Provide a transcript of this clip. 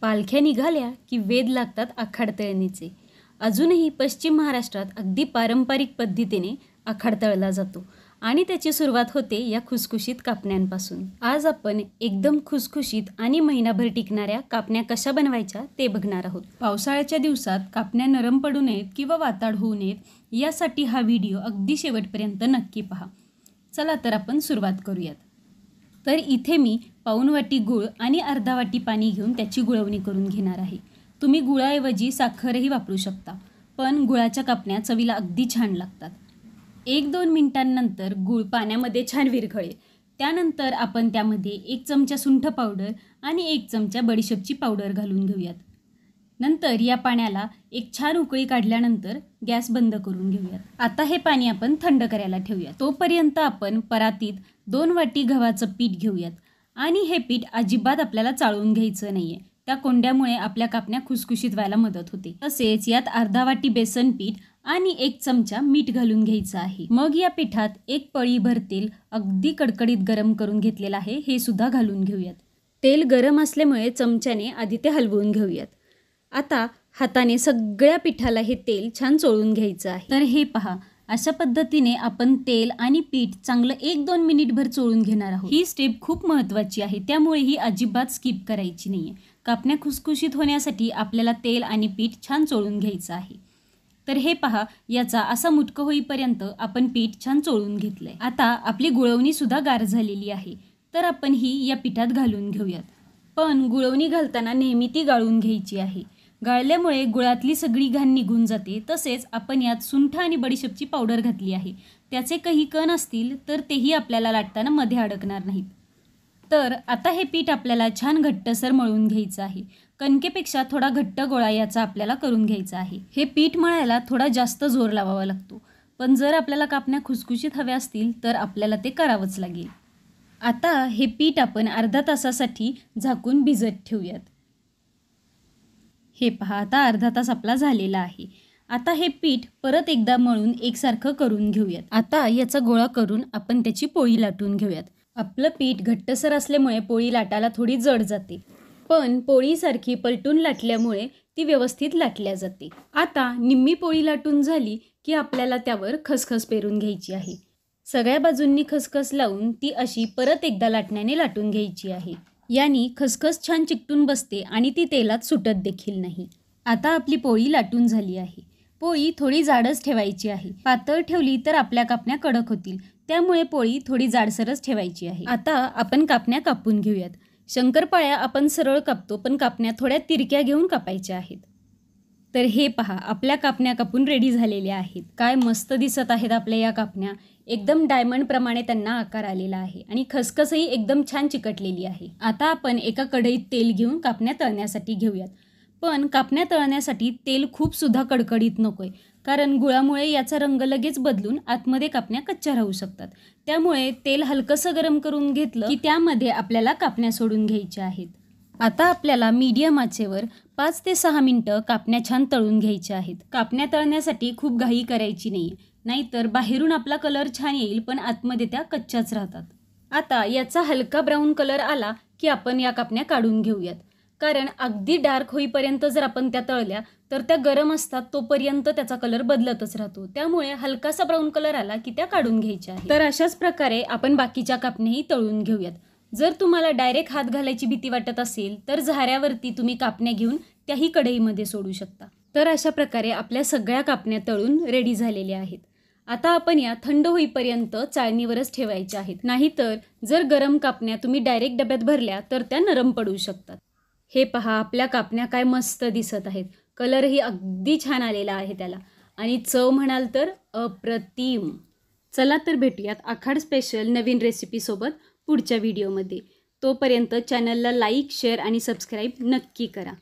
पालख्या निघाल्या की वेध लागतात आखाड तळणीचे. अजूनही पश्चिम महाराष्ट्रात अगदी पारंपरिक पद्धतीने आखाड तळला जातो आणि त्याची सुरुवात होते या खुसखुशीत कापण्यांपासून. आज आपण एकदम खुसखुशीत आणि महिनाभर टिकणाऱ्या कापण्या कशा बनवायच्या ते बघणार आहोत. पावसाळ्याच्या दिवसात कापण्या नरम पडू नयेत किंवा वाताड होऊ नयेत यासाठी हा व्हिडिओ अगदी शेवटपर्यंत नक्की पहा. चला तर आपण सुरुवात करूयात. तर इथे मी पाऊण वाटी गूळ आणि अर्धा वाटी पाणी घेऊन त्याची गुळवणी करून घेणार आहे. तुम्ही गुळाऐवजी साखरही वापरू शकता, पण गुळाच्या कापण्या चवीला अगदी छान लागतात. 1-2 मिनिटांनंतर गूळ पाण्यामध्ये छान विरघळेल. त्यानंतर आपण त्यामध्ये 1 चमचा सुंठ पावडर आणि 1 चमचा बडीशेपची पावडर घालून घेऊयात. नंतर या पाण्याला एक छान उकळी काढल्यानंतर गॅस बंद करून घेऊयात. आता हे पाणी आपण थंड करायला ठेवूयात. तोपर्यंत आपण परातीत 2 वाटी गव्हाचं पीठ घेऊयात आणि हे पीठ अजिबात आपल्याला चाळून घ्यायचं नाहीये. त्या कोंड्यामुळे आपल्या कापण्या खुसखुशीत व्हायला मदत होते. तसेच यात अर्धा वाटी बेसन पीठ आणि 1 चमचा मीठ घालून घ्यायचं आहे. मग या पिठात 1 पळीभर तेल अगदी कडकडीत गरम करून घेतलेलं आहे, हे सुद्धा घालून घेऊयात. तेल गरम असल्यामुळे चमच्याने आधी ते हलवून घेऊयात. आता हाताने सगळ्या पिठाला हे तेल छान चोळून घ्यायचं आहे. तर हे पहा, अशा पद्धतीने आपण तेल आणि पीठ चांगलं 1-2 मिनिटभर चोळून घेणार आहोत. ही स्टेप खूप महत्त्वाची आहे, त्यामुळे ही अजिबात स्किप करायची नाहीये. कापण्या खुसखुशीत होण्यासाठी आपल्याला तेल आणि पीठ छान चोळून घ्यायचं आहे. तर हे पहा, याचा असा मुटकं होईपर्यंत आपण पीठ छान चोळून घेतलंय. आता आपली गुळवणी सुद्धा गार झालेली आहे, तर आपण ही या पिठात घालून घेऊयात. पण गुळवणी घालताना नेहमी ती गाळून घ्यायची आहे. गाळल्यामुळे गुळातली सगळी घाण निघून जाते. तसेच आपण यात सुंठ आणि बडीशेपची पावडर घातली आहे. त्याचे काही कण असतील तर तेही आपल्याला लाटताना मध्ये अडकणार नाहीत. तर आता हे पीठ आपल्याला छान घट्टसर मळून घ्यायचं आहे. कणकेपेक्षा थोडा घट्ट गोळा याचा आपल्याला करून घ्यायचा आहे. हे पीठ मळायला थोडा जास्त जोर लावावा लागतो, पण जर आपल्याला कापण्या खुसखुशीत हव्या असतील तर आपल्याला ते करावंच लागेल. आता हे पीठ आपण अर्धा तासासाठी झाकून भिजत ठेवूयात. हे पहा, आता अर्धा तास आपला झालेला आहे. आता हे पीठ परत एकदा मळून एकसारखं करून घेऊयात. आता याचा गोळा करून आपण त्याची पोळी लाटून घेऊयात. आपलं पीठ घट्टसर असल्यामुळे पोळी लाटायला थोडी जड जाते, पण पोळीसारखी पलटून लाटल्यामुळे ती व्यवस्थित लाटल्या जाते. आता निम्मी पोळी लाटून झाली की आपल्याला त्यावर खसखस पेरून घ्यायची आहे. सगळ्या बाजूंनी खसखस लावून ती अशी परत एकदा लाटण्याने लाटून घ्यायची आहे. यानी खसखस छान चिकटून बसते आणि ती तेलात सुटत देखील नाही. आता आपली पोळी लाटून झाली आहे. पोळी थोडी जाडच ठेवायची आहे. पातळ ठेवली तर आपल्या कापण्या कडक होतील, त्यामुळे पोळी थोडी जाडसरच ठेवायची आहे. आता आपण कापण्या कापून घेऊयात. शंकरपाळ्या आपण सरळ कापतो, पण कापण्या थोड्या तिरक्या घेऊन कापायच्या आहेत. तर हे पहा, आपल्या कापण्या कापून रेडी झालेल्या आहेत. काय मस्त दिसत आहेत आपल्या या कापण्या. एकदम डायमंड प्रमाणे त्यांना आकार आलेला आहे आणि खसखसही एकदम छान चिकटलेली आहे. आता आपण एका कढईत तेल घेऊन कापण्या तळण्यासाठी घेऊयात. पण कापण्या तळण्यासाठी तेल खूप सुद्धा कडकडीत नकोय, कारण गुळामुळे याचा रंग लगेच बदलून आतमध्ये कापण्या कच्च्या राहू शकतात. त्यामुळे तेल हलकंसं गरम करून घेतलं की त्यामध्ये आपल्याला कापण्या सोडून घ्यायच्या आहेत. आता आपल्याला मीडियम आचेवर 5 ते 6 मिनिटं कापण्या छान तळून घ्यायच्या आहेत. कापण्या तळण्यासाठी खूप घाई करायची नाही, नाहीतर बाहेरून आपला कलर छान येईल पण आतमध्ये त्या कच्च्याच राहतात. आता याचा हलका ब्राऊन कलर आला की आपण या कापण्या काढून घेऊयात, कारण अगदी डार्क होईपर्यंत जर आपण त्या तळल्या तर त्या गरम असतात, तोपर्यंत त्याचा कलर बदलतच राहतो. त्यामुळे हलकासा ब्राऊन कलर आला की त्या काढून घ्यायच्या आहेत. तर अशाच प्रकारे आपण बाकीच्या कापण्याही तळून घेऊयात. जर तुम्हाला डायरेक्ट हात घालायची भीती वाटत असेल तर झाऱ्यावरती तुम्ही कापण्या घेऊन त्याही कढईमध्ये सोडू शकता. तर अशा प्रकारे आपल्या सगळ्या कापण्या तळून रेडी झालेल्या आहेत. आता आपण या थंड होईपर्यंत चाळणीवरच ठेवायच्या आहेत, नाहीतर जर गरम कापण्या तुम्ही डायरेक्ट डब्यात भरल्या तर त्या नरम पडू शकतात. हे पहा, आपल्या कापण्या काय मस्त दिसत आहेत. कलरही अगदी छान आलेला आहे त्याला आणि चव म्हणाल तर अप्रतिम. चला तर भेटूयात आखाड स्पेशल नवीन रेसिपीसोबत पुढच्या व्हिडिओमध्ये. तोपर्यंत चॅनलला लाईक, शेअर आणि सबस्क्राईब नक्की करा.